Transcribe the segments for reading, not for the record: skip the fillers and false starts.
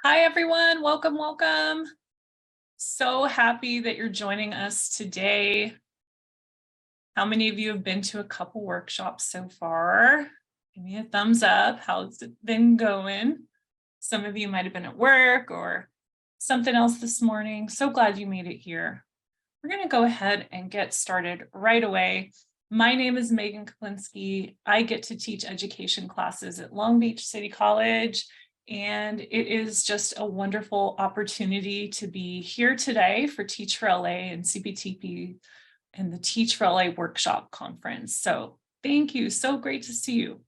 Hi, everyone. Welcome, welcome. So happy that you're joining us today. How many of you have been to a couple workshops so far? Give me a thumbs up. How's it been going? Some of you might have been at work or something else this morning. So glad you made it here. We're going to go ahead and get started right away. My name is Megan Kaplinsky. I get to teach education classes at Long Beach City College, and it is just a wonderful opportunity to be here today for Teach for LA and CPTP and the Teach for LA Workshop Conference. So thank you. So great to see you.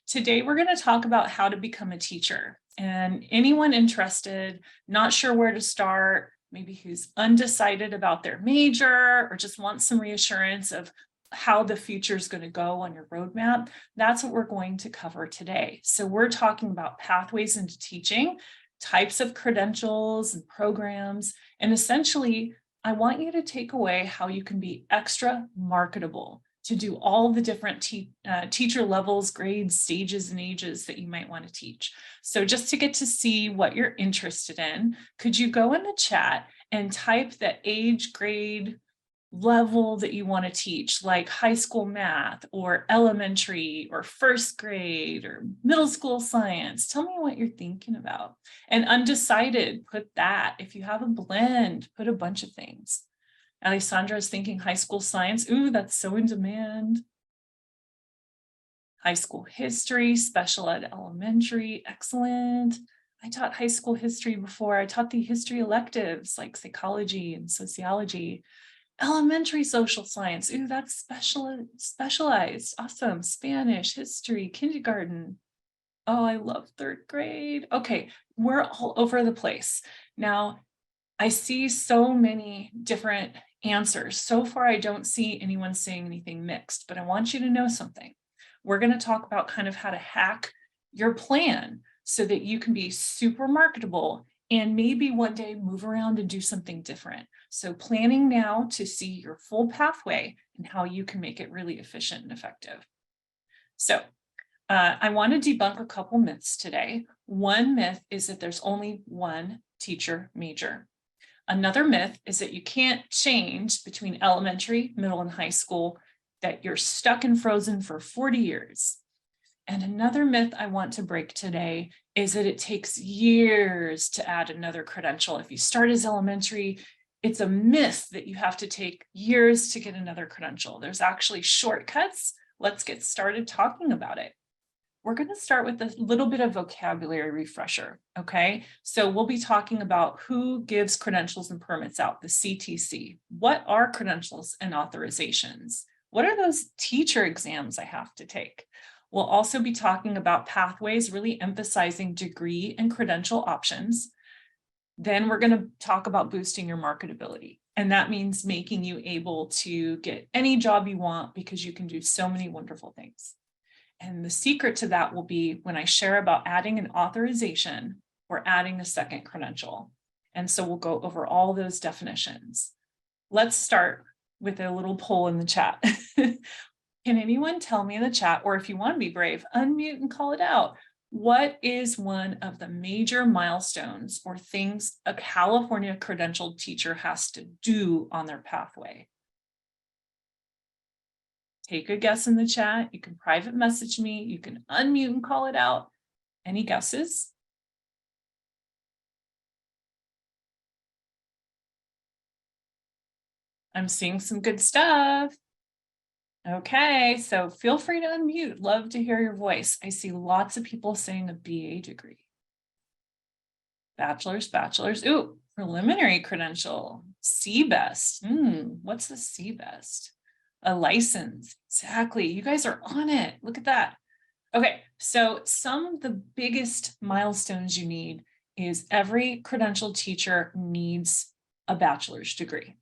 Today, we're going to talk about how to become a teacher. And anyone interested, not sure where to start, maybe who's undecided about their major or just wants some reassurance of how the future is going to go on your roadmap, that's what we're going to cover today. So we're talking about pathways into teaching, types of credentials and programs, and essentially, I want you to take away how you can be extra marketable to do all the different teacher levels, grades, stages, and ages that you might want to teach. So just to get to see what you're interested in, could you go in the chat and type the age, grade, level that you want to teach, like high school math or elementary or first grade or middle school science? Tell me what you're thinking about. And undecided, put that. If you have a blend, put a bunch of things. Alessandra is thinking high school science. Ooh, that's so in demand. High school history, special ed elementary, excellent. I taught high school history before. I taught the history electives like psychology and sociology. Elementary social science. Ooh, that's specialized. Awesome. Spanish, history, kindergarten. Oh, I love third grade. Okay, we're all over the place. Now, I see so many different answers. So far, I don't see anyone saying anything mixed, but I want you to know something. We're going to talk about kind of how to hack your plan so that you can be super marketable and maybe one day move around and do something different. So planning now to see your full pathway and how you can make it really efficient and effective. So I want to debunk a couple myths today. One myth is that there's only one teacher major. Another myth is that you can't change between elementary, middle, and high school, that you're stuck and frozen for 40 years. And another myth I want to break today is that it takes years to add another credential. If you start as elementary, it's a myth that you have to take years to get another credential. There's actually shortcuts. Let's get started talking about it. We're going to start with a little bit of vocabulary refresher, okay? So we'll be talking about who gives credentials and permits out, the CTC. What are credentials and authorizations? What are those teacher exams I have to take? We'll also be talking about pathways, really emphasizing degree and credential options. Then we're going to talk about boosting your marketability. And that means making you able to get any job you want because you can do so many wonderful things. And the secret to that will be when I share about adding an authorization or adding a second credential. And so we'll go over all those definitions. Let's start with a little poll in the chat. Can anyone tell me in the chat, or if you want to be brave, unmute and call it out? What is one of the major milestones or things a California credentialed teacher has to do on their pathway? Take a guess in the chat. You can private message me. You can unmute and call it out. Any guesses? I'm seeing some good stuff. Okay, so feel free to unmute. Love to hear your voice. I see lots of people saying a BA degree. Bachelor's. Ooh, preliminary credential. CBEST. What's the CBEST? A license. Exactly. You guys are on it. Look at that. Okay, so some of the biggest milestones you need is every credentialed teacher needs a bachelor's degree.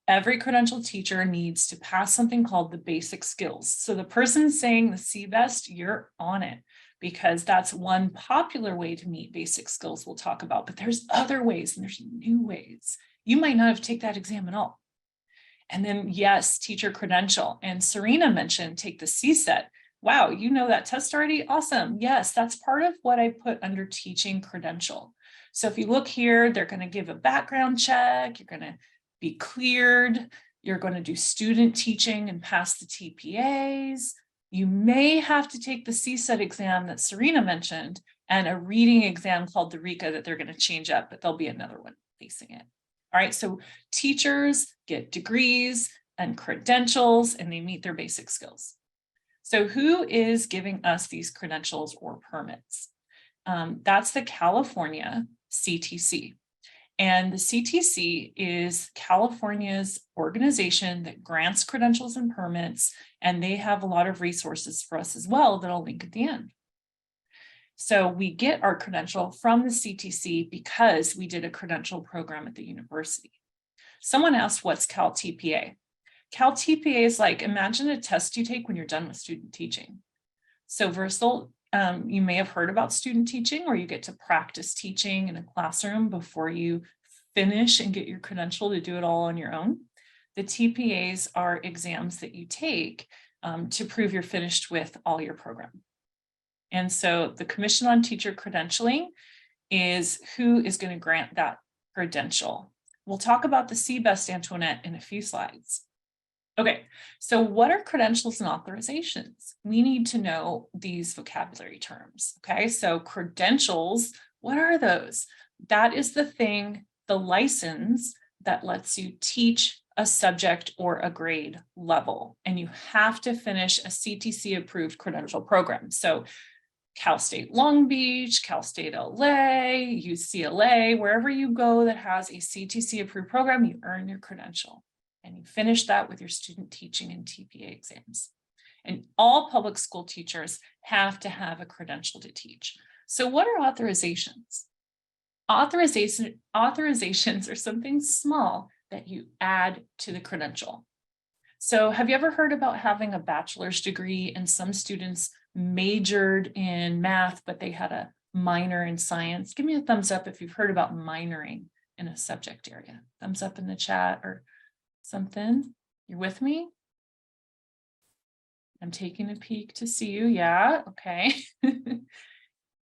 Every credentialed teacher needs to pass something called the basic skills. So the person saying the CBEST, you're on it, because that's one popular way to meet basic skills we'll talk about, but there's other ways and there's new ways. You might not have to take that exam at all. And then yes, teacher credential. And Serena mentioned take the CSET. Wow, you know that test already? Awesome. Yes, that's part of what I put under teaching credential. So if you look here, they're going to give a background check. You're going to be cleared. You're going to do student teaching and pass the TPAs. You may have to take the CSET exam that Serena mentioned and a reading exam called the RICA that they're going to change up, but there'll be another one facing it. All right, so teachers get degrees and credentials and they meet their basic skills. So who is giving us these credentials or permits? That's the California CTC. And the CTC is California's organization that grants credentials and permits, and they have a lot of resources for us as well that I'll link at the end. So we get our credential from the CTC because we did a credential program at the university. Someone asked, what's Cal TPA? Cal TPA is like, imagine a test you take when you're done with student teaching. So Versal, you may have heard about student teaching, or you get to practice teaching in a classroom before you finish and get your credential to do it all on your own. The TPAs are exams that you take to prove you're finished with all your program. And so the Commission on Teacher Credentialing is who is going to grant that credential. We'll talk about the CBEST, Antoinette, in a few slides. Okay, so what are credentials and authorizations? We need to know these vocabulary terms. Okay, so credentials, what are those? That is the thing, the license that lets you teach a subject or a grade level, and you have to finish a CTC approved credential program. So Cal State Long Beach, Cal State LA, UCLA, wherever you go that has a CTC approved program, you earn your credential. And you finish that with your student teaching and TPA exams. And all public school teachers have to have a credential to teach. So what are authorizations? Authorizations are something small that you add to the credential. So have you ever heard about having a bachelor's degree and some students majored in math, but they had a minor in science? Give me a thumbs up if you've heard about minoring in a subject area. Thumbs up in the chat or something. You're with me? I'm taking a peek to see you. Yeah, okay.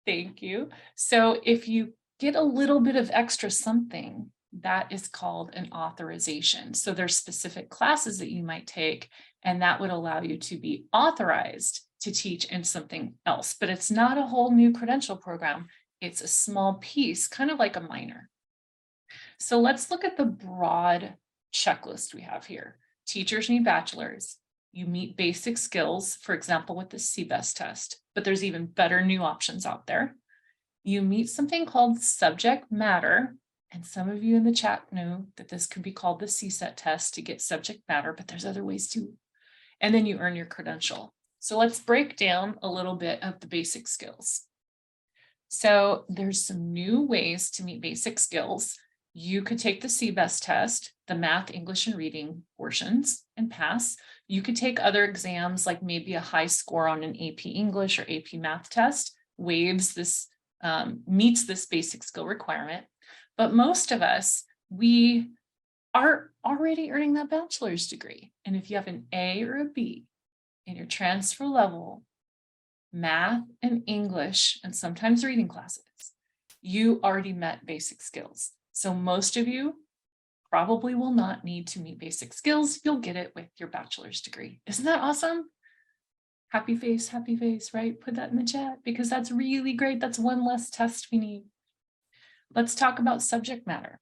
Thank you. So if you get a little bit of extra something, that is called an authorization. So there's specific classes that you might take, and that would allow you to be authorized to teach in something else. But it's not a whole new credential program. It's a small piece, kind of like a minor. So let's look at the broad checklist we have here. Teachers need bachelor's. You meet basic skills, for example, with the CBEST test, but there's even better new options out there. You meet something called subject matter, and some of you in the chat know that this could be called the CSET test to get subject matter, but there's other ways too. And then you earn your credential. So let's break down a little bit of the basic skills. So there's some new ways to meet basic skills. You could take the CBEST test, the math, English, and reading portions, and pass. You could take other exams, like maybe a high score on an AP English or AP math test, meets this basic skill requirement. But most of us, we are already earning that bachelor's degree. And if you have an A or a B in your transfer level, math and English, and sometimes reading classes, you already met basic skills. So most of you probably will not need to meet basic skills. You'll get it with your bachelor's degree. Isn't that awesome? Happy face, right? Put that in the chat because that's really great. That's one less test we need. Let's talk about subject matter.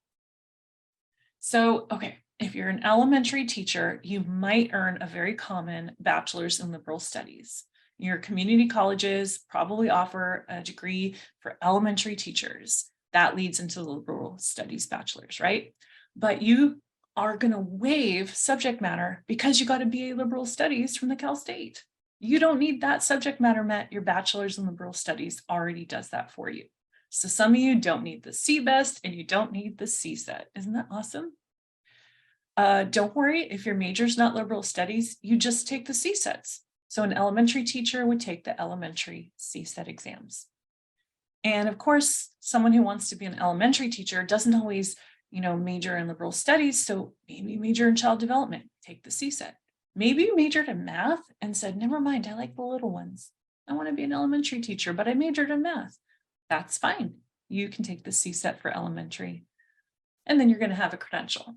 So, okay, if you're an elementary teacher, you might earn a very common bachelor's in liberal studies. Your community colleges probably offer a degree for elementary teachers. That leads into the liberal studies bachelor's, right? But you are going to waive subject matter because you got a BA liberal studies from the Cal State. You don't need that subject matter met. Your bachelor's in liberal studies already does that for you. So some of you don't need the CBEST and you don't need the CSET. Isn't that awesome? Don't worry, if your major is not liberal studies, you just take the CSETs. So an elementary teacher would take the elementary CSET exams. And of course, someone who wants to be an elementary teacher doesn't always, major in liberal studies. So maybe major in child development, take the CSET. Maybe you majored in math and said, never mind, I like the little ones. I want to be an elementary teacher, but I majored in math. That's fine. You can take the CSET for elementary, and then you're going to have a credential.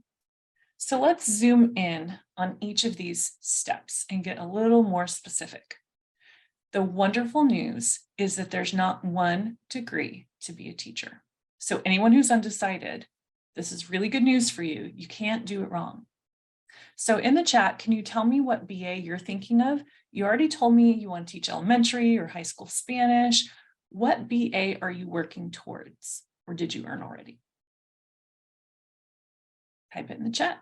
So let's zoom in on each of these steps and get a little more specific. The wonderful news is that there's not one degree to be a teacher. So anyone who's undecided, this is really good news for you. You can't do it wrong. So in the chat, can you tell me what BA you're thinking of? You already told me you want to teach elementary or high school Spanish. What BA are you working towards, or did you earn already? Type it in the chat.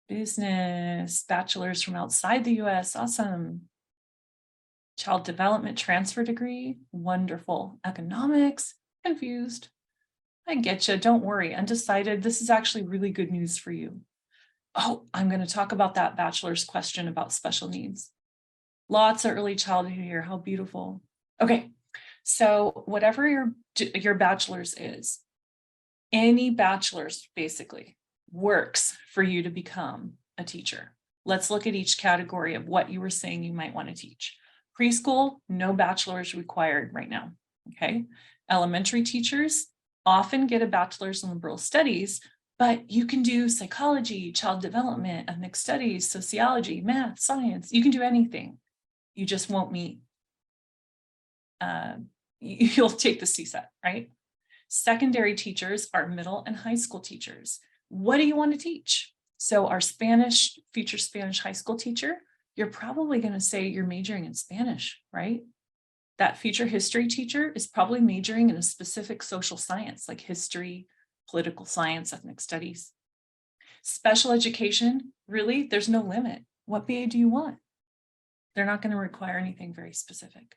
Business, bachelor's from outside the US, awesome. Child development transfer degree, wonderful. Economics, confused. I get you, don't worry, undecided. This is actually really good news for you. Oh, I'm going to talk about that bachelor's question about special needs. Lots of early childhood here, how beautiful. Okay, so whatever your bachelor's is, any bachelor's basically works for you to become a teacher. Let's look at each category of what you were saying you might want to teach. Preschool, no bachelor's required right now, okay? Elementary teachers often get a bachelor's in liberal studies, but you can do psychology, child development, ethnic studies, sociology, math, science. You can do anything. You just won't meet, you'll take the CSET, right? Secondary teachers are middle and high school teachers. What do you want to teach? So our Spanish, future Spanish high school teacher, you're probably going to say you're majoring in Spanish, right? That future history teacher is probably majoring in a specific social science like history, political science, ethnic studies. Special education, really, there's no limit. What BA do you want? They're not going to require anything very specific.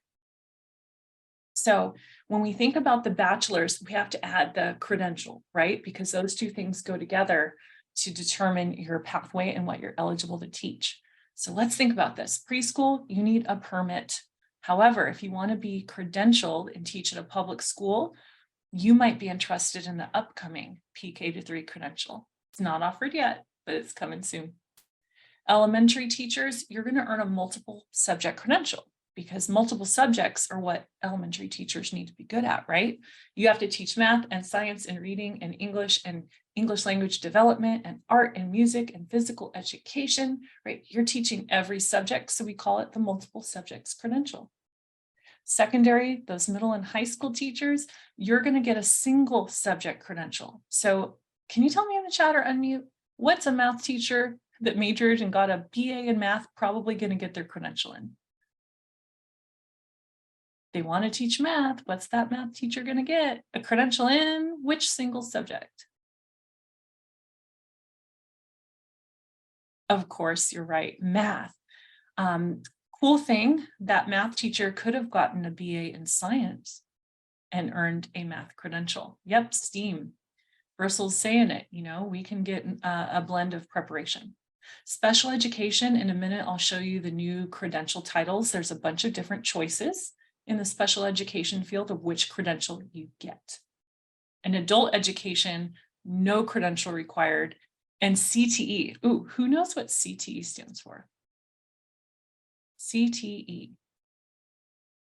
So when we think about the bachelor's, we have to add the credential, right? Because those two things go together to determine your pathway and what you're eligible to teach. So let's think about this. Preschool, you need a permit. However, if you want to be credentialed and teach at a public school, you might be interested in the upcoming PK-3 credential. It's not offered yet, but it's coming soon. Elementary teachers, you're going to earn a multiple subject credential, because multiple subjects are what elementary teachers need to be good at, right? You have to teach math and science and reading and English language development and art and music and physical education, right? You're teaching every subject, so we call it the multiple subjects credential. Secondary, those middle and high school teachers, you're going to get a single subject credential. So can you tell me in the chat or unmute, what's a math teacher that majored and got a BA in math probably going to get their credential in? They want to teach math. What's that math teacher going to get? A credential in which single subject? Of course, you're right, math. Cool thing, that math teacher could have gotten a BA in science and earned a math credential. Yep, STEAM. Bristol's saying it, you know, we can get a blend of preparation. Special education, in a minute, I'll show you the new credential titles. There's a bunch of different choices in the special education field of which credential you get. In adult education, no credential required. And CTE, ooh, who knows what CTE stands for? CTE.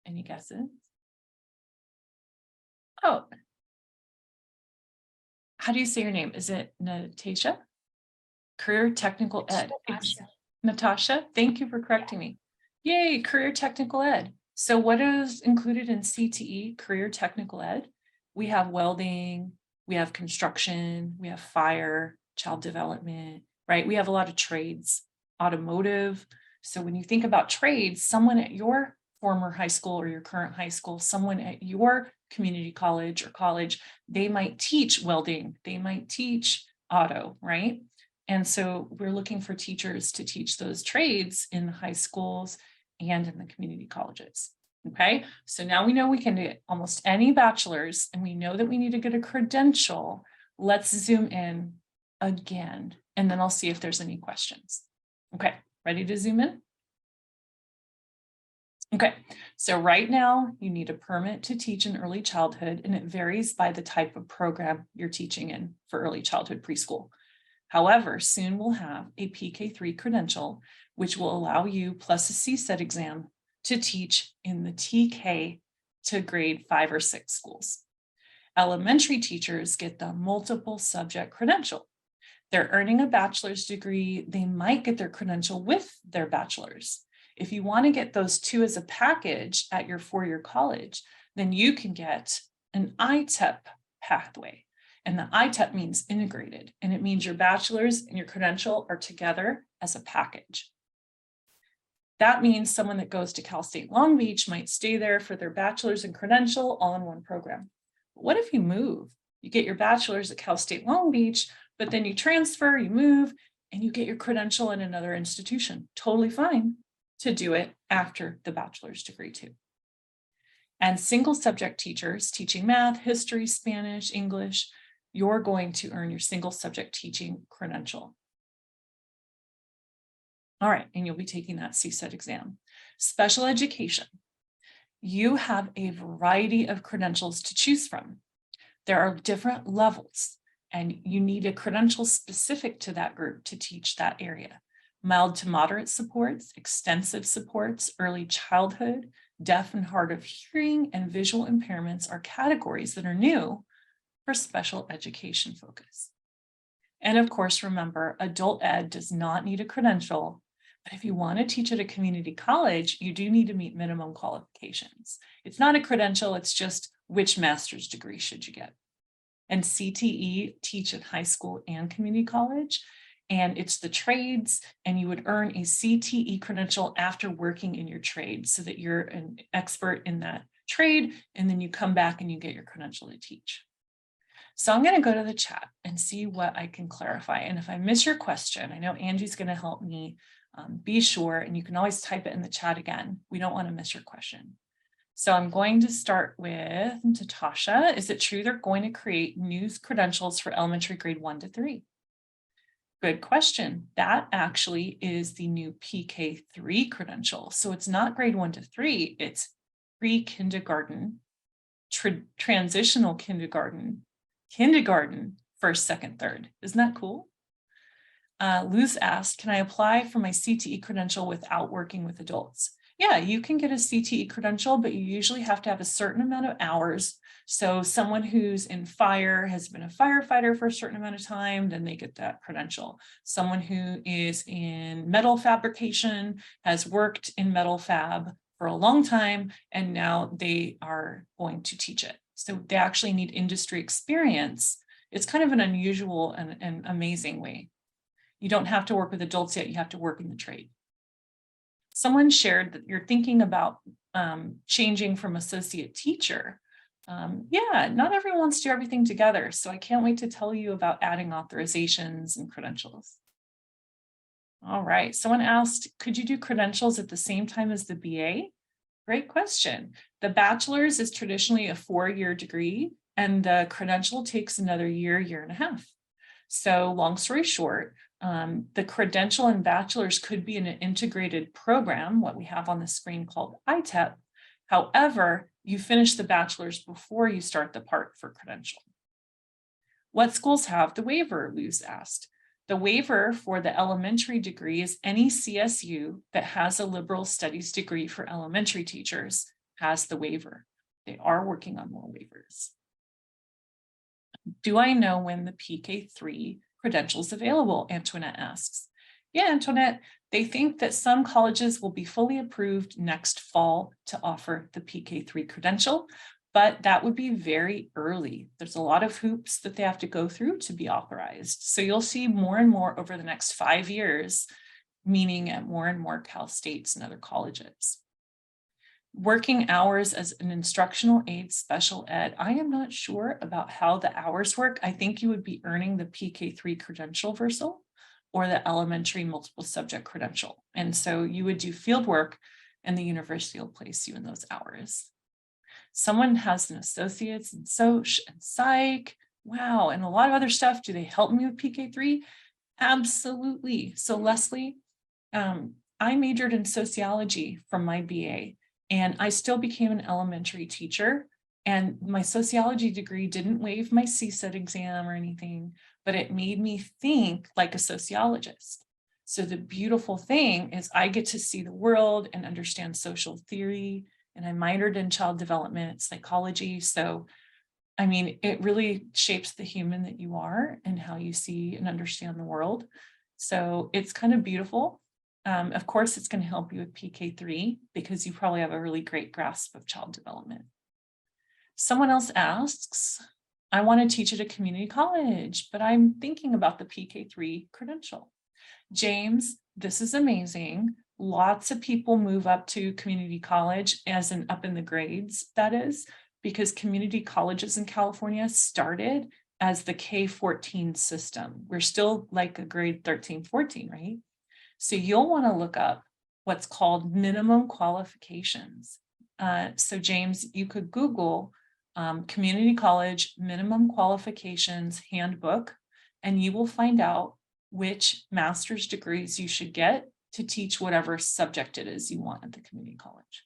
Any guesses? Oh, how do you say your name? Is it Natasha? Career Technical Ed. Natasha, thank you for correcting me. Yay, Career Technical Ed. So what is included in CTE, Career Technical Ed? We have welding, we have construction, we have fire, child development, right? We have a lot of trades, automotive. So when you think about trades, someone at your former high school or your current high school, someone at your community college or college, they might teach welding, they might teach auto, right? And so we're looking for teachers to teach those trades in high schools and in the community colleges. Okay, so now we know we can do almost any bachelor's, and we know that we need to get a credential. Let's zoom in again, and then I'll see if there's any questions. Okay, ready to zoom in? Okay, so right now you need a permit to teach in early childhood, and it varies by the type of program you're teaching in for early childhood preschool. However, soon we'll have a PK3 credential, which will allow you, plus a CSET exam, to teach in the TK to grade 5 or 6 schools. Elementary teachers get the multiple subject credential. They're earning a bachelor's degree. They might get their credential with their bachelor's. If you want to get those two as a package at your four-year college, then you can get an ITEP pathway. And the ITEP means integrated, and it means your bachelor's and your credential are together as a package. That means someone that goes to Cal State Long Beach might stay there for their bachelor's and credential all in one program. But what if you move? You get your bachelor's at Cal State Long Beach, but then you transfer, you move, and you get your credential in another institution. Totally fine to do it after the bachelor's degree too. And single subject teachers teaching math, history, Spanish, English, you're going to earn your single subject teaching credential. All right, and you'll be taking that CSET exam. Special education. You have a variety of credentials to choose from. There are different levels, and you need a credential specific to that group to teach that area. Mild to moderate supports, extensive supports, early childhood, deaf and hard of hearing, and visual impairments are categories that are new for special education focus. And of course, remember, adult ed does not need a credential, but if you want to teach at a community college, you do need to meet minimum qualifications. It's not a credential, it's just which master's degree should you get. And CTE teach at high school and community college, and it's the trades, and you would earn a CTE credential after working in your trade so that you're an expert in that trade, and then you come back and you get your credential to teach. So I'm going to go to the chat and see what I can clarify. And if I miss your question, I know Angie's going to help me be sure, and you can always type it in the chat again. We don't want to miss your question. So I'm going to start with Tatasha. Is it true they're going to create new credentials for elementary grade 1 to 3? Good question. That actually is the new PK3 credential. So it's not grade 1 to 3, it's pre-kindergarten, transitional kindergarten, first, second, third. Isn't that cool? Luz asked, can I apply for my CTE credential without working with adults? Yeah, you can get a CTE credential, but you usually have to have a certain amount of hours. So someone who's in fire has been a firefighter for a certain amount of time, then they get that credential. Someone who is in metal fabrication has worked in metal fab for a long time, and now they are going to teach it. So they actually need industry experience. It's kind of an unusual and amazing way. You don't have to work with adults yet, you have to work in the trade. Someone shared that you're thinking about changing from associate teacher. Yeah, not everyone wants to do everything together. So I can't wait to tell you about adding authorizations and credentials. All right, someone asked, could you do credentials at the same time as the BA? Great question. The bachelor's is traditionally a 4-year degree, and the credential takes another year, year and a half. So long story short, the credential and bachelor's could be in an integrated program, what we have on the screen called ITEP. However, you finish the bachelor's before you start the part for credential. What schools have the waiver, Luz asked. The waiver for the elementary degree is any CSU that has a liberal studies degree for elementary teachers has the waiver. They are working on more waivers. Do I know when the PK3 credential is available? Antoinette asks. Yeah, Antoinette, they think that some colleges will be fully approved next fall to offer the PK3 credential, but that would be very early. There's a lot of hoops that they have to go through to be authorized. So you'll see more and more over the next 5 years, meaning at more and more Cal States and other colleges. Working hours as an instructional aid special ed, I am not sure about how the hours work. I think you would be earning the PK3 credential versal or the elementary multiple subject credential. And so you would do field work and the university will place you in those hours. Someone has an associate's in Soc and Psych. Wow, and a lot of other stuff. Do they help me with PK3? Absolutely. So Leslie, I majored in sociology from my BA. And I still became an elementary teacher, and my sociology degree didn't waive my CSET exam or anything, but it made me think like a sociologist. So the beautiful thing is I get to see the world and understand social theory, and I minored in child development psychology. So, I mean, it really shapes the human that you are and how you see and understand the world. So it's kind of beautiful. Of course, it's going to help you with PK3 because you probably have a really great grasp of child development. Someone else asks, I want to teach at a community college, but I'm thinking about the PK3 credential. James, this is amazing. Lots of people move up to community college as in up in the grades, that is, because community colleges in California started as the K-14 system. We're still like a grade 13, 14, right? So you'll want to look up what's called minimum qualifications. So James, you could Google community college minimum qualifications handbook, and you will find out which master's degrees you should get to teach whatever subject it is you want at the community college.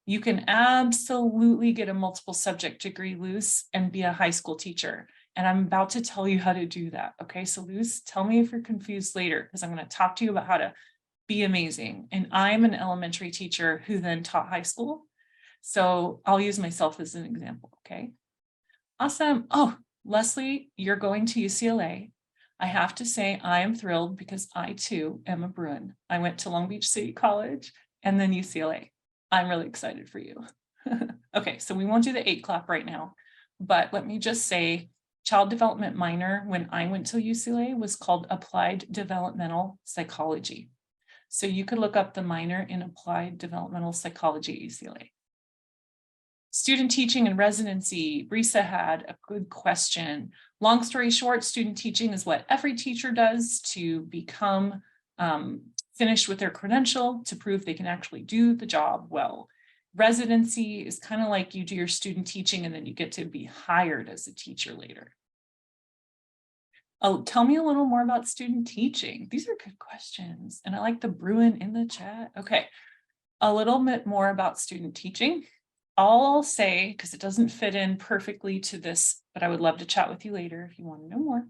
You can absolutely get a multiple subject degree, Luz, and be a high school teacher. And I'm about to tell you how to do that. Okay, so Luz, tell me if you're confused later, because I'm going to talk to you about how to be amazing. And I'm an elementary teacher who then taught high school. So I'll use myself as an example, okay? Awesome. Oh, Leslie, you're going to UCLA. I have to say I am thrilled because I too am a Bruin. I went to Long Beach City College and then UCLA. I'm really excited for you. Okay, so we won't do the 8 clap right now, but let me just say child development minor when I went to UCLA was called Applied Developmental Psychology. So you could look up the minor in Applied Developmental Psychology at UCLA. Student teaching and residency, Brisa had a good question. Long story short, student teaching is what every teacher does to become finished with their credential to prove they can actually do the job well. Residency is kind of like you do your student teaching and then you get to be hired as a teacher later. Oh, tell me a little more about student teaching. These are good questions. And I like the Bruin in the chat. Okay, a little bit more about student teaching. All I'll say, because it doesn't fit in perfectly to this, but I would love to chat with you later if you want to know more,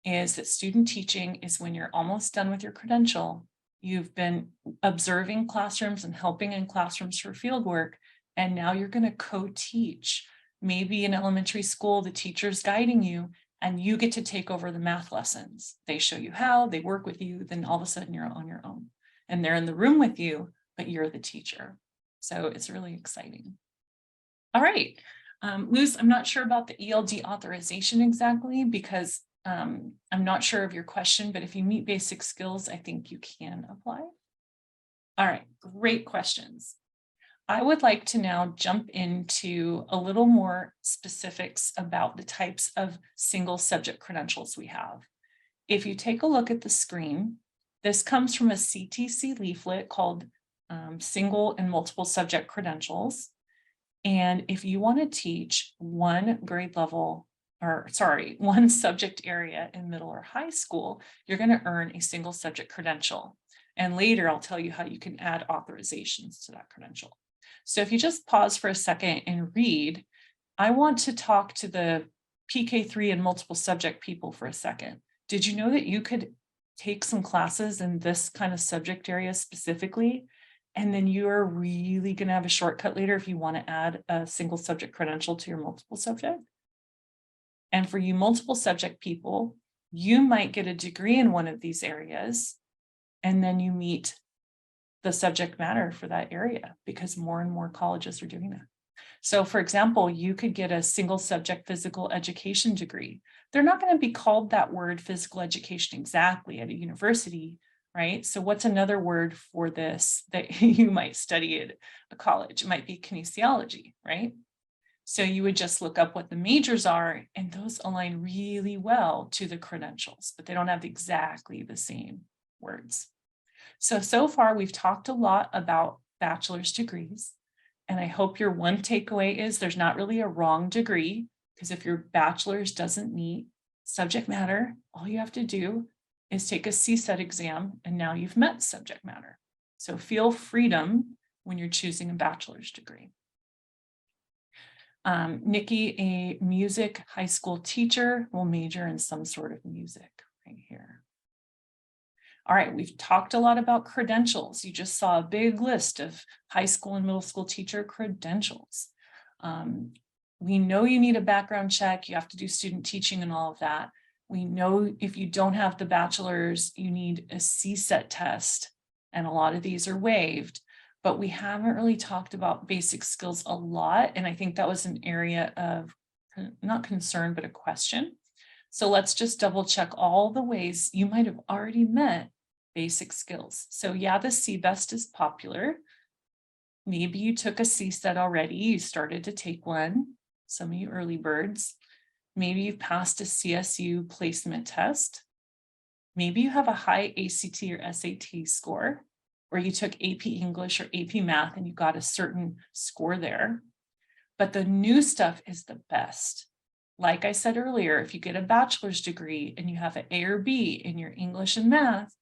is that student teaching is when you're almost done with your credential. You've been observing classrooms and helping in classrooms for field work, and now you're going to co-teach. Maybe in elementary school, the teacher's guiding you, and you get to take over the math lessons. They show you how, they work with you, then all of a sudden you're on your own. And they're in the room with you, but you're the teacher. So it's really exciting. All right, Luz, I'm not sure about the ELD authorization exactly because I'm not sure of your question, but if you meet basic skills, I think you can apply. All right, great questions. I would like to now jump into a little more specifics about the types of single subject credentials we have. If you take a look at the screen, this comes from a CTC leaflet called Single and Multiple Subject Credentials. And if you want to teach one grade level, or sorry, one subject area in middle or high school, you're going to earn a single subject credential. And later I'll tell you how you can add authorizations to that credential. So if you just pause for a second and read, I want to talk to the PK3 and multiple subject people for a second. Did you know that you could take some classes in this kind of subject area specifically? And then you're really going to have a shortcut later if you want to add a single subject credential to your multiple subject. And for you multiple subject people, you might get a degree in one of these areas, and then you meet the subject matter for that area because more and more colleges are doing that. So for example, you could get a single subject physical education degree. They're not going to be called that word physical education exactly at a university, right? So what's another word for this that you might study at a college? It might be kinesiology, right? So you would just look up what the majors are, and those align really well to the credentials, but they don't have exactly the same words. So far we've talked a lot about bachelor's degrees, and I hope your one takeaway is there's not really a wrong degree, because if your bachelor's doesn't meet subject matter, all you have to do is take a CSET exam, and now you've met subject matter. So feel freedom when you're choosing a bachelor's degree. Nikki, a music high school teacher, will major in some sort of music right here. All right, we've talked a lot about credentials. You just saw a big list of high school and middle school teacher credentials. We know you need a background check. You have to do student teaching and all of that. We know if you don't have the bachelor's, you need a CSET test, and a lot of these are waived, but we haven't really talked about basic skills a lot. And I think that was an area of not concern, but a question. So let's just double check all the ways you might have already met basic skills. So yeah, the CBEST is popular. Maybe you took a CSET already. You started to take one, some of you early birds. Maybe you've passed a CSU placement test. Maybe you have a high ACT or SAT score, or you took AP English or AP Math and you got a certain score there. But the new stuff is the best. Like I said earlier, if you get a bachelor's degree and you have an A or B in your English and math,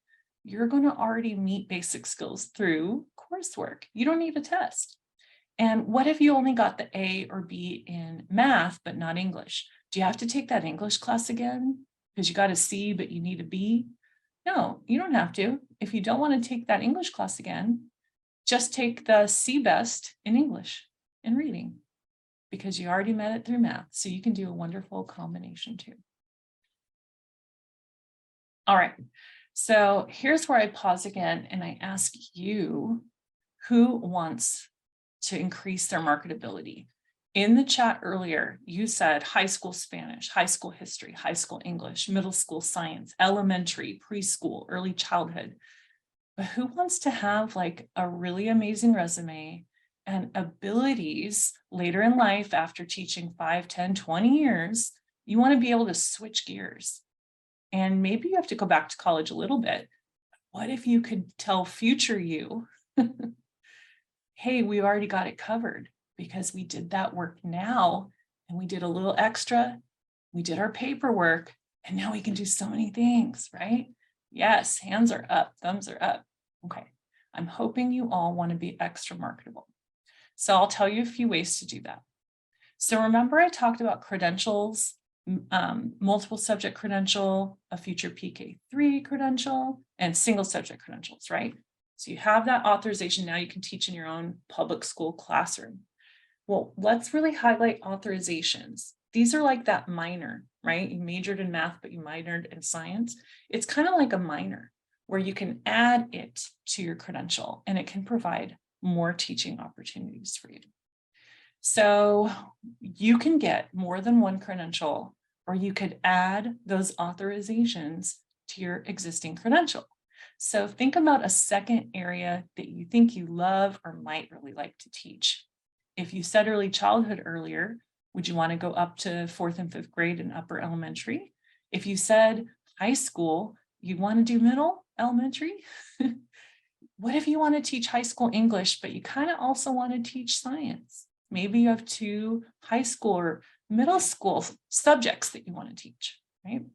you're going to already meet basic skills through coursework. You don't need a test. And what if you only got the A or B in math, but not English? Do you have to take that English class again because you got a C, but you need a B? No, you don't have to. If you don't want to take that English class again, just take the CBEST in English and reading, because you already met it through math. So you can do a wonderful combination too. All right, so here's where I pause again and I ask you, who wants to increase their marketability? In the chat earlier, you said high school Spanish, high school history, high school English, middle school science, elementary, preschool, early childhood. But who wants to have like a really amazing resume and abilities later in life after teaching 5, 10, 20 years? You want to be able to switch gears. And maybe you have to go back to college a little bit. What if you could tell future you, hey, we've already got it covered because we did that work now and we did a little extra, we did our paperwork, and now we can do so many things, right? Yes, hands are up, thumbs are up. Okay, I'm hoping you all want to be extra marketable. So I'll tell you a few ways to do that. So remember I talked about credentials, multiple subject credential, a future PK3 credential, and single subject credentials, right? So you have that authorization. Now you can teach in your own public school classroom. Well, let's really highlight authorizations. These are like that minor, right? You majored in math, but you minored in science. It's kind of like a minor where you can add it to your credential and it can provide more teaching opportunities for you. So you can get more than one credential, or you could add those authorizations to your existing credential. So think about a second area that you think you love or might really like to teach. If you said early childhood earlier, would you want to go up to 4th and 5th grade in upper elementary? If you said high school, you want to do middle elementary? What if you want to teach high school English, but you kind of also want to teach science? Maybe you have 2 high school or middle school subjects that you want to teach, right?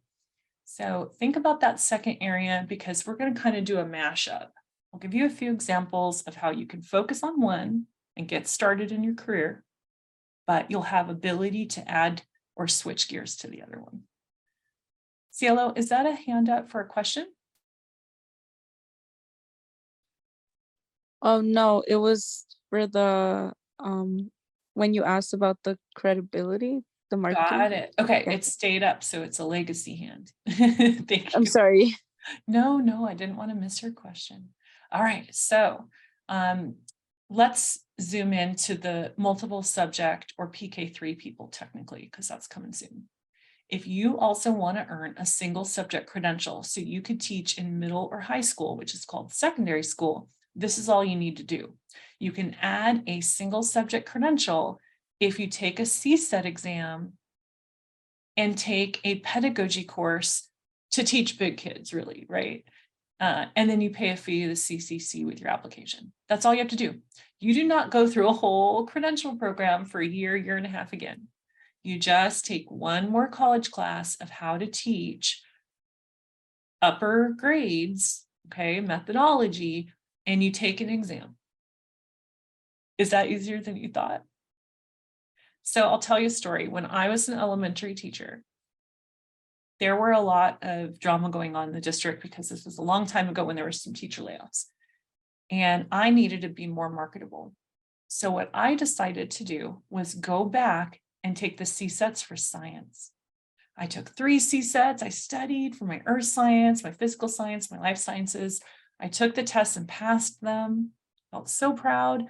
So think about that second area, because we're going to kind of do a mashup. I'll give you a few examples of how you can focus on one and get started in your career, but you'll have ability to add or switch gears to the other one. Cielo, is that a hand up for a question? Oh, no, it was for the, when you asked about the credibility, the marketing. Got it. Okay, Yeah. it stayed up, so it's a legacy hand. Thank you. I'm sorry. No, I didn't want to miss your question. All right, so let's zoom into the multiple subject or PK3 people technically, because that's coming soon. If you also want to earn a single subject credential, so you could teach in middle or high school, which is called secondary school, this is all you need to do. You can add a single subject credential if you take a CSET exam and take a pedagogy course to teach big kids, really, right? And then you pay a fee to the CCC with your application. That's all you have to do. You do not go through a whole credential program for a year and a half again. You just take one more college class of how to teach upper grades, okay, methodology, and you take an exam. Is that easier than you thought? So I'll tell you a story. When I was an elementary teacher, there were a lot of drama going on in the district because this was a long time ago when there were some teacher layoffs. And I needed to be more marketable. So what I decided to do was go back and take the CSETs for science. I took 3 CSETs. I studied for my earth science, my physical science, my life sciences. I took the tests and passed them. Felt so proud.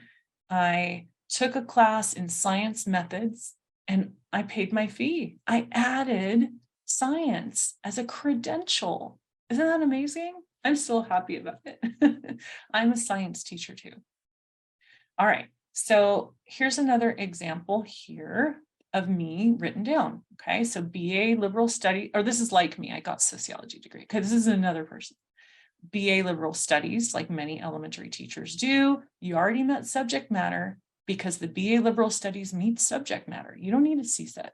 I took a class in science methods and I paid my fee. I added science as a credential. Isn't that amazing? I'm still happy about it. I'm a science teacher too. All right, so here's another example here of me written down. Okay, so BA liberal study, or this is like me, I got sociology degree. Okay, this is another person. BA liberal studies, like many elementary teachers do. You already met subject matter because the BA liberal studies meets subject matter. You don't need a CSET.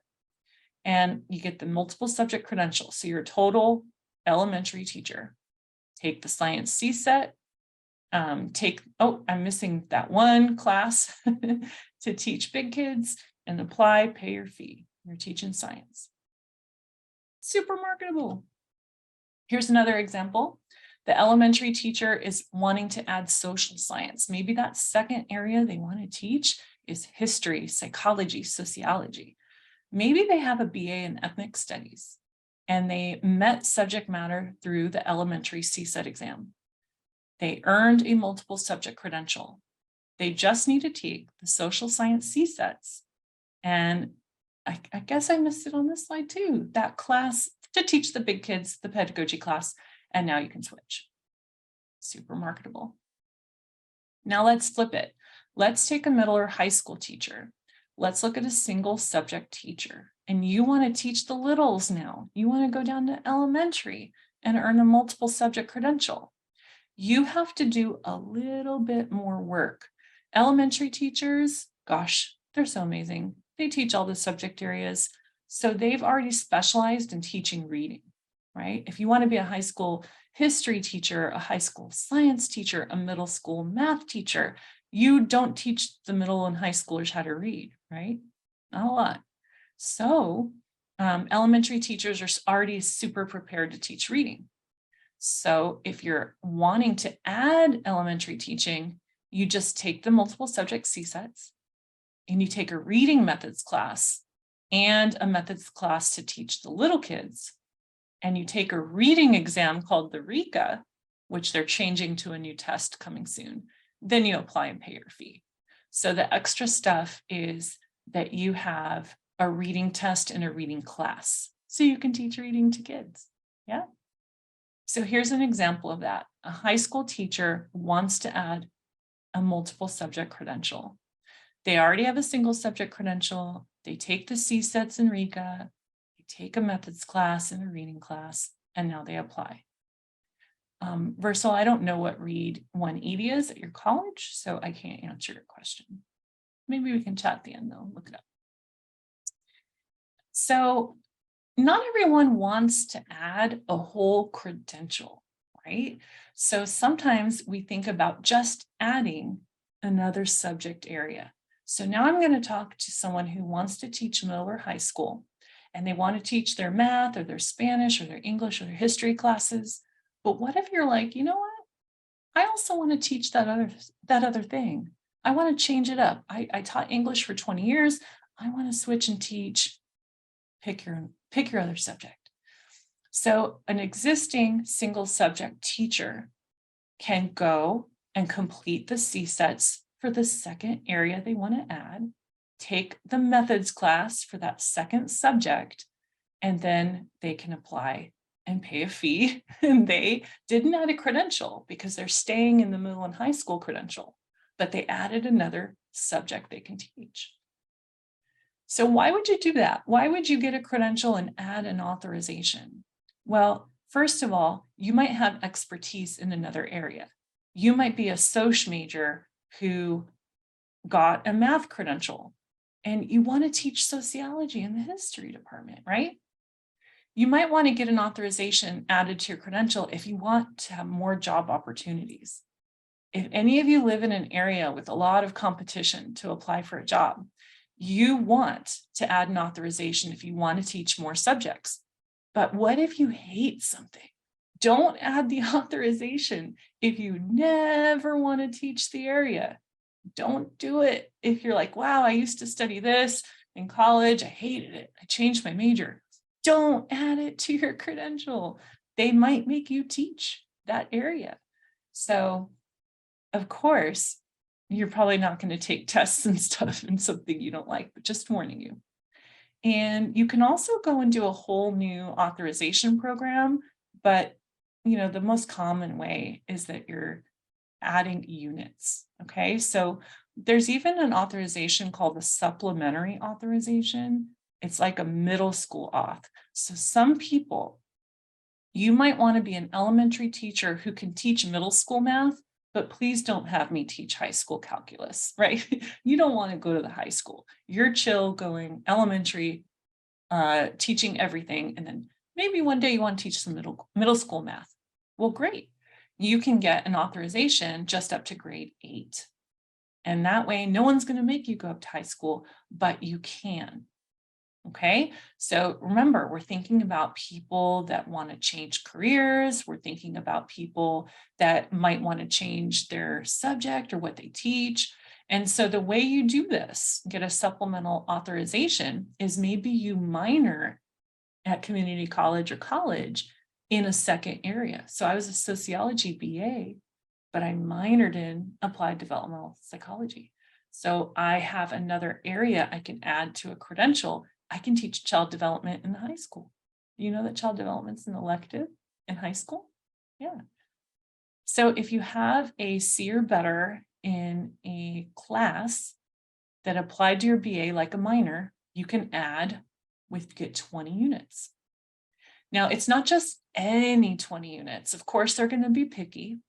And you get the multiple subject credential. So you're a total elementary teacher. Take the science CSET, I'm missing that one class to teach big kids and apply, pay your fee. You're teaching science. Super marketable. Here's another example. The elementary teacher is wanting to add social science. Maybe that second area they want to teach is history, psychology, sociology. Maybe they have a BA in ethnic studies and they met subject matter through the elementary CSET exam. They earned a multiple subject credential. They just need to take the social science CSETs. And I guess I missed it on this slide too, that class to teach the big kids, the pedagogy class, and now you can switch. Super marketable. Now let's flip it. Let's take a middle or high school teacher. Let's look at a single subject teacher. And you want to teach the littles now. You want to go down to elementary and earn a multiple subject credential. You have to do a little bit more work. Elementary teachers, gosh, they're so amazing. They teach all the subject areas. So they've already specialized in teaching reading, right? If you want to be a high school history teacher, a high school science teacher, a middle school math teacher, you don't teach the middle and high schoolers how to read, right? Not a lot. So elementary teachers are already super prepared to teach reading. So if you're wanting to add elementary teaching, you just take the multiple subject CSETs and you take a reading methods class and a methods class to teach the little kids. And you take a reading exam called the RECA, which they're changing to a new test coming soon. Then you apply and pay your fee. So the extra stuff is that you have a reading test and a reading class. So you can teach reading to kids. Yeah. So here's an example of that. A high school teacher wants to add a multiple subject credential. They already have a single subject credential. They take the CSETs and RECA, they take a methods class and a reading class, and now they apply. Versal, I don't know what Read 180 is at your college, so I can't answer your question. Maybe we can chat at the end though, look it up. So not everyone wants to add a whole credential, right? So sometimes we think about just adding another subject area. So now I'm going to talk to someone who wants to teach middle or high school, and they want to teach their math or their Spanish or their English or their history classes. But what if you're like, you know what? I also want to teach that other thing. I want to change it up. I taught English for 20 years. I want to switch and teach, pick your other subject. So an existing single subject teacher can go and complete the CSETs for the second area they want to add, take the methods class for that second subject, and then they can apply and pay a fee. And they didn't add a credential because they're staying in the middle and high school credential, but they added another subject they can teach. So why would you do that? Why would you get a credential and add an authorization? Well, first of all, you might have expertise in another area. You might be a soc major who got a math credential and you want to teach sociology in the history department, right? You might want to get an authorization added to your credential if you want to have more job opportunities. If any of you live in an area with a lot of competition to apply for a job, You want to add an authorization if you want to teach more subjects. But what if you hate something? Don't add the authorization if you never want to teach the area. Don't do it if you're like, wow, I used to study this in college. I hated it. I changed my major. Don't add it to your credential. They might make you teach that area. So, of course, you're probably not going to take tests and stuff in something you don't like, but just warning you. And you can also go and do a whole new authorization program, but the most common way is that you're adding units. Okay, so there's even an authorization called the supplementary authorization. It's like a middle school auth. So some people, you might want to be an elementary teacher who can teach middle school math, but please don't have me teach high school calculus, right? You don't want to go to the high school. You're chill going elementary, teaching everything, and then maybe one day you want to teach some middle school math. Well, great. You can get an authorization just up to grade 8. And that way, no one's going to make you go up to high school, but you can. Okay, so remember, we're thinking about people that want to change careers. We're thinking about people that might want to change their subject or what they teach. And so the way you do this, get a supplemental authorization, is maybe you minor at community college or college in a second area. So I was a sociology BA, but I minored in applied developmental psychology. So I have another area I can add to a credential. I can teach child development in high school. You know that child development's an elective in high school? Yeah. So if you have a C or better in a class that applied to your BA like a minor, you can add get 20 units. Now, it's not just any 20 units. Of course, they're going to be picky.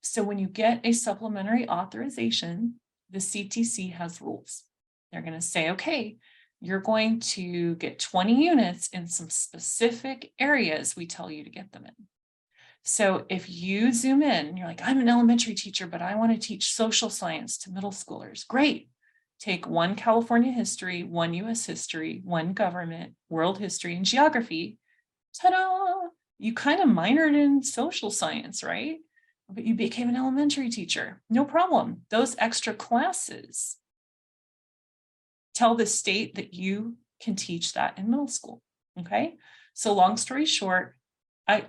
So when you get a supplementary authorization, the CTC has rules. They're going to say, okay, you're going to get 20 units in some specific areas we tell you to get them in. So if you zoom in, you're like, I'm an elementary teacher, but I want to teach social science to middle schoolers. Great. Take one California history, one US history, one government, world history, and geography. Ta-da! You kind of minored in social science, right? But you became an elementary teacher. No problem. Those extra classes tell the state that you can teach that in middle school. Okay. So long story short,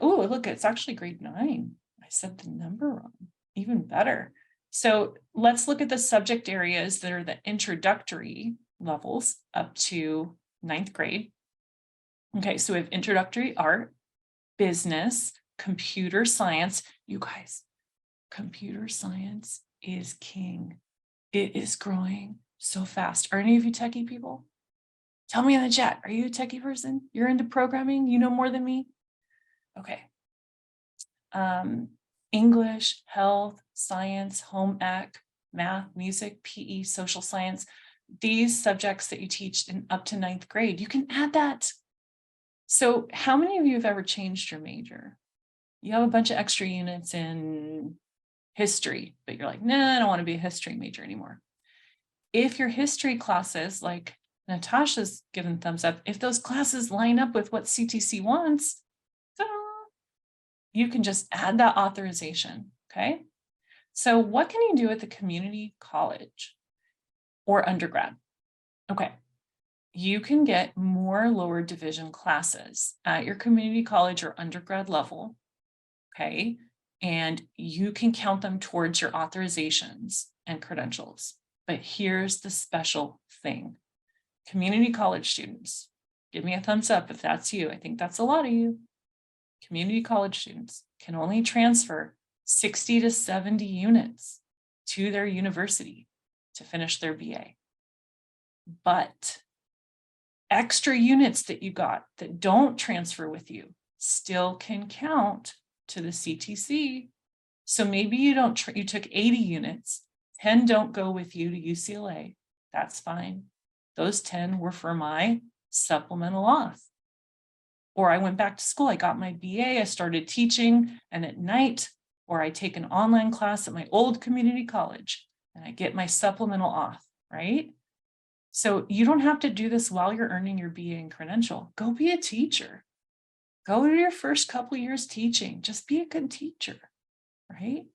look, it's actually grade 9. I said the number wrong, even better. So let's look at the subject areas that are the introductory levels up to 9th grade. Okay, so we have introductory art, business, computer science. You guys, computer science is king. It is growing so fast. Are any of you techie people? Tell me in the chat. Are you a techie person? You're into programming? You know more than me? Okay. English, health, science, home ec, math, music, PE, social science. These subjects that you teach in up to 9th grade, you can add that. So how many of you have ever changed your major? You have a bunch of extra units in history, but you're like, nah, I don't want to be a history major anymore. If your history classes, like Natasha's given thumbs up, if those classes line up with what CTC wants, you can just add that authorization, okay? So what can you do at the community college or undergrad? Okay, you can get more lower division classes at your community college or undergrad level, okay? And you can count them towards your authorizations and credentials. But here's the special thing. Community college students, give me a thumbs up if that's you. I think that's a lot of you. Community college students can only transfer 60 to 70 units to their university to finish their BA. But extra units that you got that don't transfer with you still can count to the CTC. So maybe you took 80 units, 10 don't go with you to UCLA. That's fine. Those 10 were for my supplemental auth. Or I went back to school, I got my BA, I started teaching, and at night, or I take an online class at my old community college, and I get my supplemental auth, right? So you don't have to do this while you're earning your BA in Credential. Go be a teacher. Go to your first couple of years teaching. Just be a good teacher, right?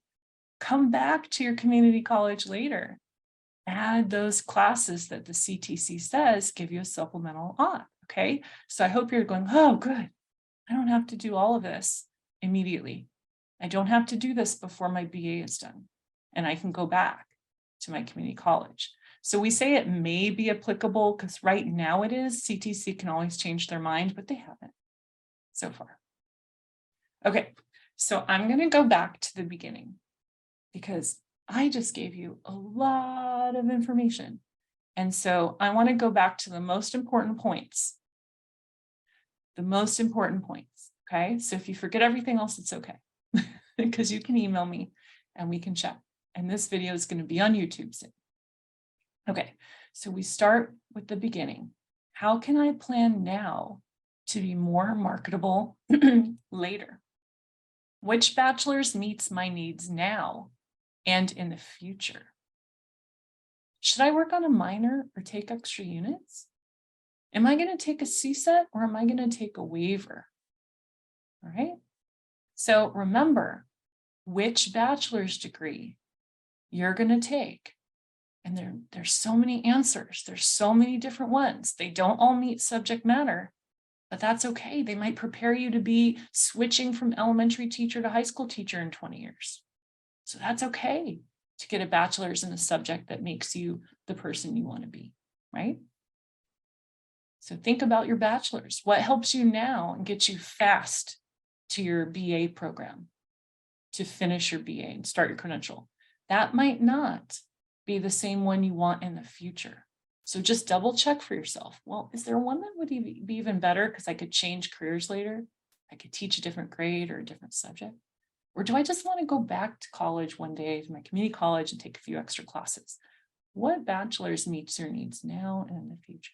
Come back to your community college later. Add those classes that the CTC says give you a supplemental auth, okay? So I hope you're going, oh, good. I don't have to do all of this immediately. I don't have to do this before my BA is done. And I can go back to my community college. So we say it may be applicable because right now it is. CTC can always change their mind, but they haven't so far. Okay, so I'm going to go back to the beginning because I just gave you a lot of information. And so I want to go back to the most important points. The most important points. Okay, so if you forget everything else, it's okay because you can email me and we can chat. And this video is going to be on YouTube soon. Okay, so we start with the beginning. How can I plan now to be more marketable later? Which bachelor's meets my needs now and in the future? Should I work on a minor or take extra units? Am I going to take a CSET or am I going to take a waiver? All right. So remember which bachelor's degree you're going to take. And there's so many answers. There's so many different ones. They don't all meet subject matter, but that's okay. They might prepare you to be switching from elementary teacher to high school teacher in 20 years. So that's okay to get a bachelor's in a subject that makes you the person you want to be, right? So think about your bachelor's. What helps you now and gets you fast to your BA program, to finish your BA and start your credential? That might not be the same one you want in the future. So just double check for yourself. Well, is there one that would be even better because I could change careers later? I could teach a different grade or a different subject. Or do I just want to go back to college one day to my community college and take a few extra classes? What bachelor's meets your needs now and in the future?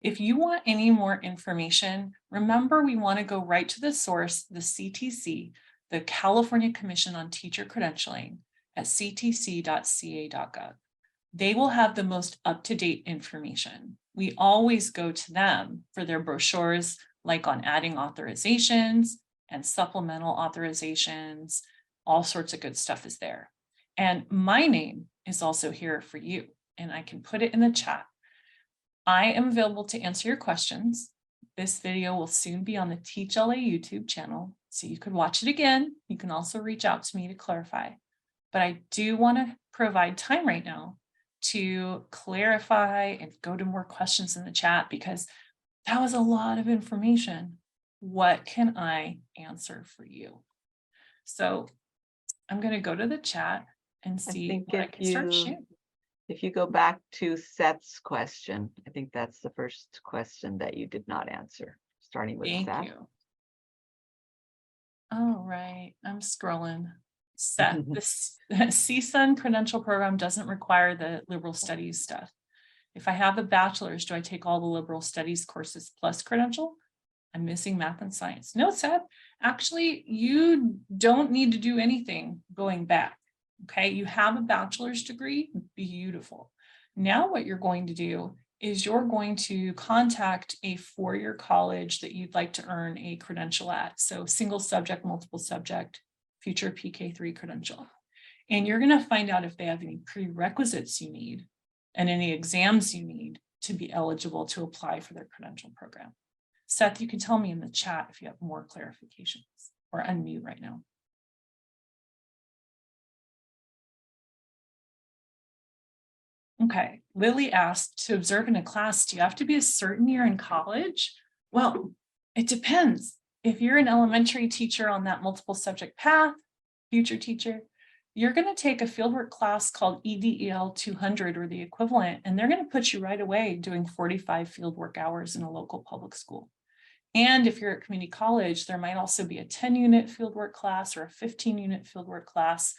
If you want any more information, remember we want to go right to the source, the CTC, the California Commission on Teacher Credentialing at ctc.ca.gov. They will have the most up-to-date information. We always go to them for their brochures, like on adding authorizations and supplemental authorizations. All sorts of good stuff is there. And my name is also here for you, and I can put it in the chat. I am available to answer your questions. This video will soon be on the Teach LA YouTube channel, so you could watch it again. You can also reach out to me to clarify. But I do want to provide time right now to clarify and go to more questions in the chat because that was a lot of information. What can I answer for you? So I'm going to go to the chat and see what I can start shooting. If you go back to Seth's question, I think that's the first question that you did not answer, starting with Seth. Thank you. All right, I'm scrolling. Seth, this CSUN credential program doesn't require the liberal studies stuff. If I have a bachelor's, do I take all the liberal studies courses plus credential? I'm missing math and science. No, Seth, actually, you don't need to do anything going back. Okay, you have a bachelor's degree, beautiful. Now what you're going to do is you're going to contact a four-year college that you'd like to earn a credential at. So single subject, multiple subject, future PK3 credential. And you're going to find out if they have any prerequisites you need and any exams you need to be eligible to apply for their credential program. Seth, you can tell me in the chat if you have more clarifications, or unmute right now. Okay, Lily asked, to observe in a class, do you have to be a certain year in college? Well, it depends. If you're an elementary teacher on that multiple subject path, future teacher, you're going to take a fieldwork class called EDEL 200 or the equivalent, and they're going to put you right away doing 45 fieldwork hours in a local public school. And if you're at community college, there might also be a 10-unit fieldwork class or a 15-unit fieldwork class,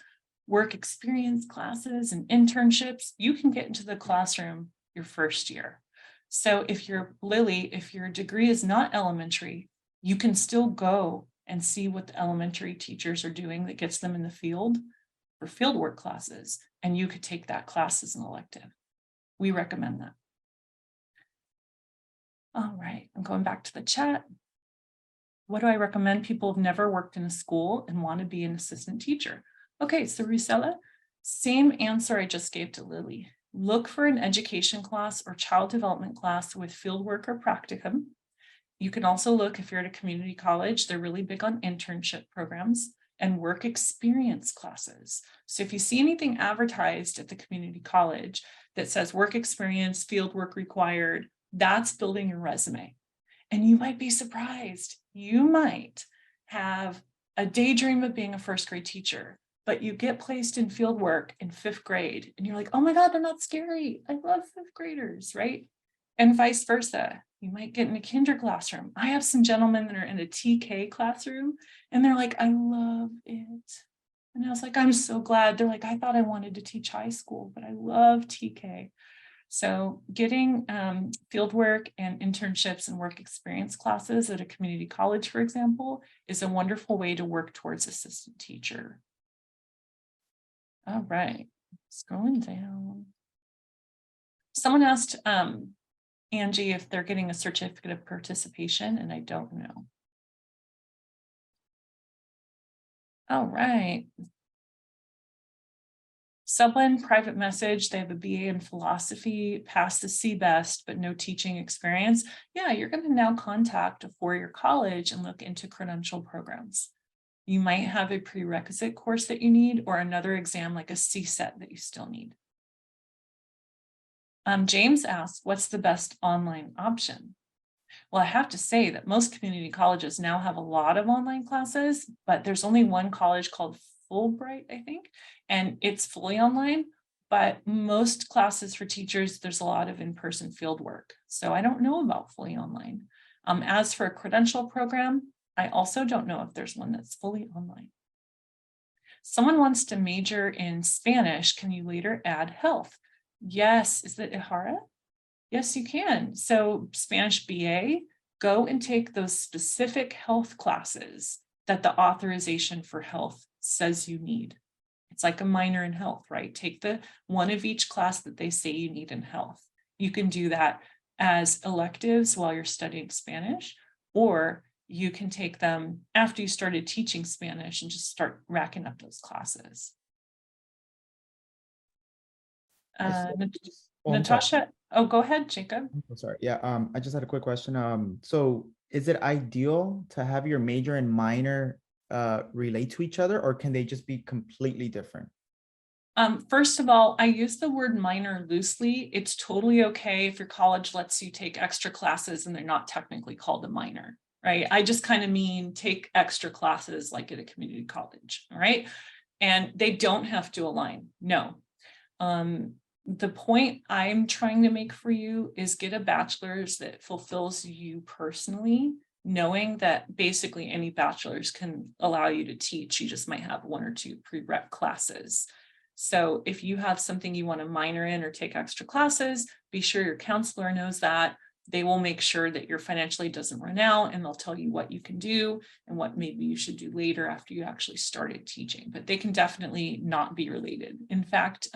work experience classes and internships. You can get into the classroom your first year. So if you're Lily, if your degree is not elementary, you can still go and see what the elementary teachers are doing that gets them in the field for fieldwork classes, and you could take that class as an elective. We recommend that. All right, I'm going back to the chat. What do I recommend people who've never worked in a school and want to be an assistant teacher? Okay, so Rusella, same answer I just gave to Lily. Look for an education class or child development class with fieldwork or practicum. You can also look, if you're at a community college, they're really big on internship programs and work experience classes. So if you see anything advertised at the community college that says work experience, field work required, that's building your resume. And you might be surprised. You might have a daydream of being a first grade teacher, but you get placed in field work in 5th grade and you're like, oh my God, they're not scary. I love 5th graders, right? And vice versa. You might get in a kinder classroom. I have some gentlemen that are in a TK classroom and they're like, I love it. And I was like, I'm so glad. They're like, I thought I wanted to teach high school, but I love TK. So getting fieldwork and internships and work experience classes at a community college, for example, is a wonderful way to work towards assistant teacher. All right, scrolling down. Someone asked Angie if they're getting a certificate of participation, and I don't know. All right. Sublin private message, they have a BA in philosophy, passed the CBEST, but no teaching experience. Yeah, you're going to now contact a four-year college and look into credential programs. You might have a prerequisite course that you need or another exam like a CSET that you still need. James asked, what's the best online option? Well, I have to say that most community colleges now have a lot of online classes, but there's only one college called Fulbright, I think, and it's fully online, but most classes for teachers, there's a lot of in-person field work. So I don't know about fully online. As for a credential program, I also don't know if there's one that's fully online. Someone wants to major in Spanish. Can you later add health? Yes, is it Ihara? Yes, you can. So Spanish BA, go and take those specific health classes that the authorization for health says you need. It's like a minor in health, right? Take the one of each class that they say you need in health. You can do that as electives while you're studying Spanish, or you can take them after you started teaching Spanish and just start racking up those classes. Natasha, oh, go ahead, Jacob. I'm sorry. Yeah, I just had a quick question. So is it ideal to have your major and minor relate to each other, or can they just be completely different? First of all, I use the word minor loosely. It's totally okay if your college lets you take extra classes and they're not technically called a minor, right? I just kind of mean take extra classes like at a community college, all right? And they don't have to align, no. The point I'm trying to make for you is get a bachelor's that fulfills you personally, knowing that basically any bachelor's can allow you to teach. You just might have one or two prereq classes. So if you have something you want to minor in or take extra classes, be sure your counselor knows that. They will make sure that your financially doesn't run out, and they'll tell you what you can do and what maybe you should do later after you actually started teaching, but they can definitely not be related. In fact,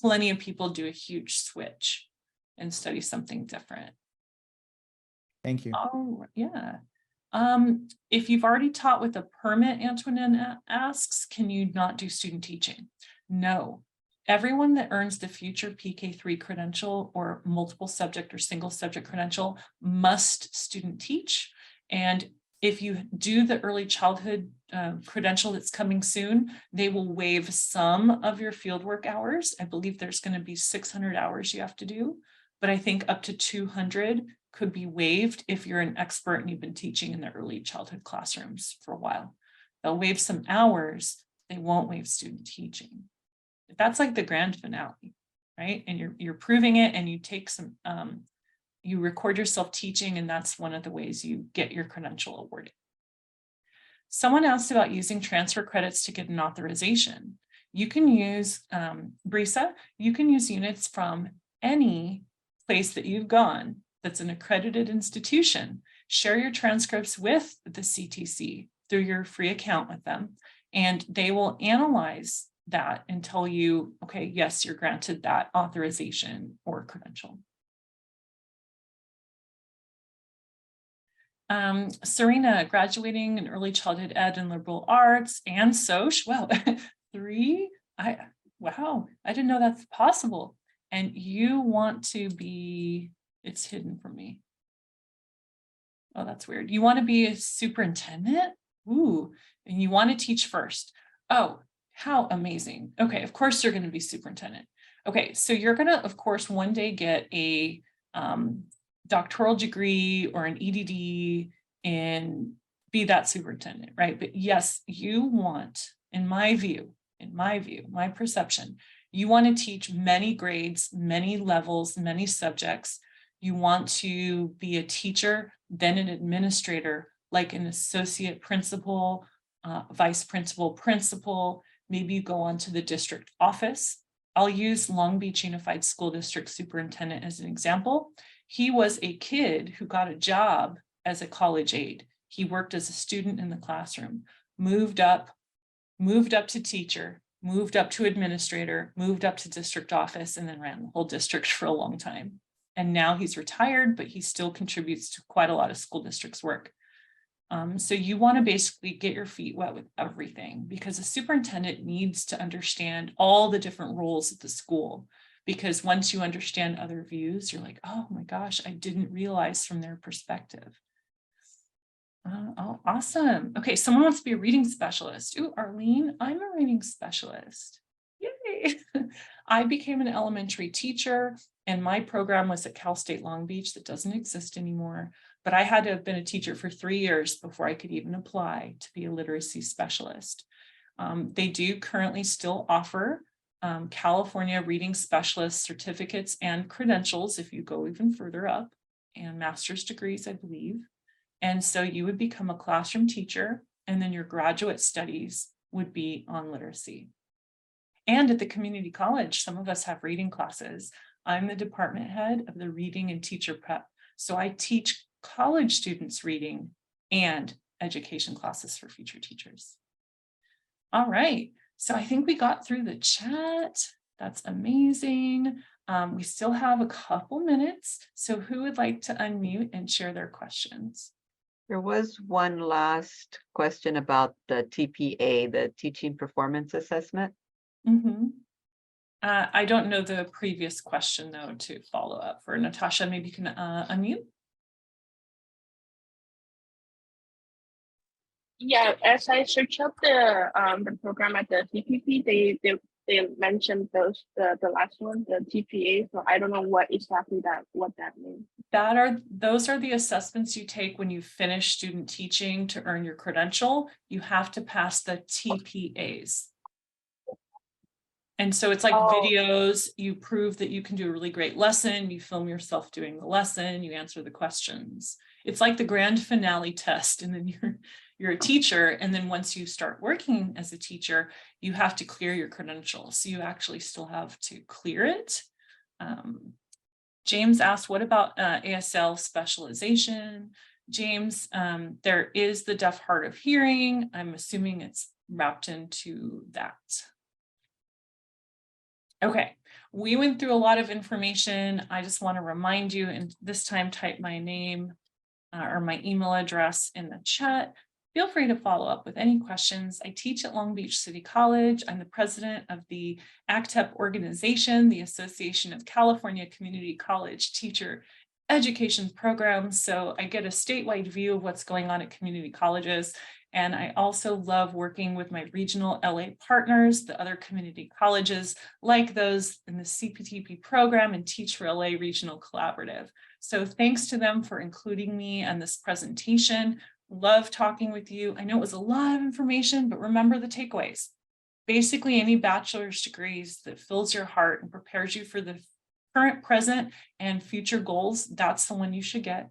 plenty of people do a huge switch and study something different. Thank you. Oh, yeah. If you've already taught with a permit, Antoinette asks, can you not do student teaching? No. Everyone that earns the future PK3 credential or multiple subject or single subject credential must student teach. And if you do the early childhood credential that's coming soon, they will waive some of your fieldwork hours. I believe there's going to be 600 hours you have to do, but I think up to 200 could be waived if you're an expert and you've been teaching in the early childhood classrooms for a while. They'll waive some hours, they won't waive student teaching. That's like the grand finale, right? And you're proving it, and you take some, you record yourself teaching, and that's one of the ways you get your credential awarded. Someone asked about using transfer credits to get an authorization. You can use, Brisa, you can use units from any place that you've gone that's an accredited institution. Share your transcripts with the CTC through your free account with them, and they will analyze that and tell you, okay, yes, you're granted that authorization or credential. Serena, graduating in early childhood ed and liberal arts and soc. Well, 3. Wow, I didn't know that's possible. And you want to be, it's hidden from me. Oh, that's weird. You want to be a superintendent? Ooh, and you want to teach first. Oh, how amazing. Okay, of course you're going to be superintendent. Okay, so you're going to, of course, one day get a doctoral degree or an EDD and be that superintendent, right? But yes, you want, in my view, my perception, you want to teach many grades, many levels, many subjects. You want to be a teacher, then an administrator, like an associate principal, vice principal, principal. Maybe you go on to the district office. I'll use Long Beach Unified School District Superintendent as an example. He was a kid who got a job as a college aide. He worked as a student in the classroom, moved up to teacher, moved up to administrator, moved up to district office, and then ran the whole district for a long time. And now he's retired, but he still contributes to quite a lot of school districts' work. So you want to basically get your feet wet with everything, because a superintendent needs to understand all the different roles at the school. Because once you understand other views, you're like, oh my gosh, I didn't realize from their perspective. Oh, awesome. Okay, someone wants to be a reading specialist. Ooh, Arlene, I'm a reading specialist. Yay. I became an elementary teacher, and my program was at Cal State Long Beach that doesn't exist anymore. But I had to have been a teacher for 3 years before I could even apply to be a literacy specialist. They do currently still offer California reading specialist certificates and credentials if you go even further up, and master's degrees, I believe. And so you would become a classroom teacher, and then your graduate studies would be on literacy. And at the community college, some of us have reading classes. I'm the department head of the reading and teacher prep. So I teach college students reading and education classes for future teachers. All right, so I think we got through the chat. That's amazing. We still have a couple minutes. So who would like to unmute and share their questions? There was one last question about the TPA, the Teaching Performance Assessment. Mm-hmm. I don't know the previous question though to follow up for Natasha. Maybe you can unmute. Yeah, as I search up the program at the TPP, they mentioned the last one, the TPA. So I don't know what exactly what that means. Those are the assessments you take when you finish student teaching to earn your credential. You have to pass the TPAs. And so it's like videos, you prove that you can do a really great lesson, you film yourself doing the lesson, you answer the questions. It's like the grand finale test, and then you're a teacher, and then once you start working as a teacher, you have to clear your credential. So you actually still have to clear it. James asked, what about ASL specialization? James, there is the deaf, hard of hearing. I'm assuming it's wrapped into that. Okay, we went through a lot of information. I just want to remind you, and this time type my name or my email address in the chat. Feel free to follow up with any questions. I teach at Long Beach City College. I'm the president of the ACTEP organization, the Association of California Community College Teacher Education Programs. So I get a statewide view of what's going on at community colleges. And I also love working with my regional LA partners, the other community colleges like those in the CPTP program and Teach for LA Regional Collaborative. So thanks to them for including me on this presentation. Love talking with you. I know it was a lot of information, but remember the takeaways. Basically, any bachelor's degrees that fills your heart and prepares you for the current, present, and future goals, that's the one you should get.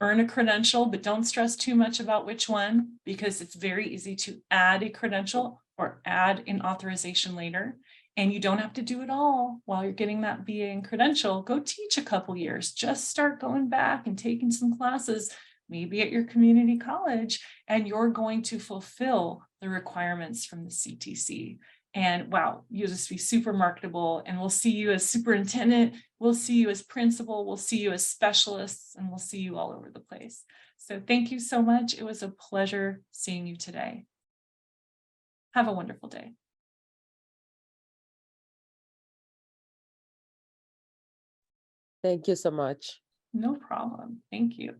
Earn a credential, but don't stress too much about which one, because it's very easy to add a credential or add an authorization later. And you don't have to do it all while you're getting that BA and credential. Go teach a couple years. Just start going back and taking some classes, maybe at your community college, and you're going to fulfill the requirements from the CTC. And wow, you'll just be super marketable, and we'll see you as superintendent, we'll see you as principal, we'll see you as specialists, and we'll see you all over the place. So thank you so much. It was a pleasure seeing you today. Have a wonderful day. Thank you so much. No problem. Thank you.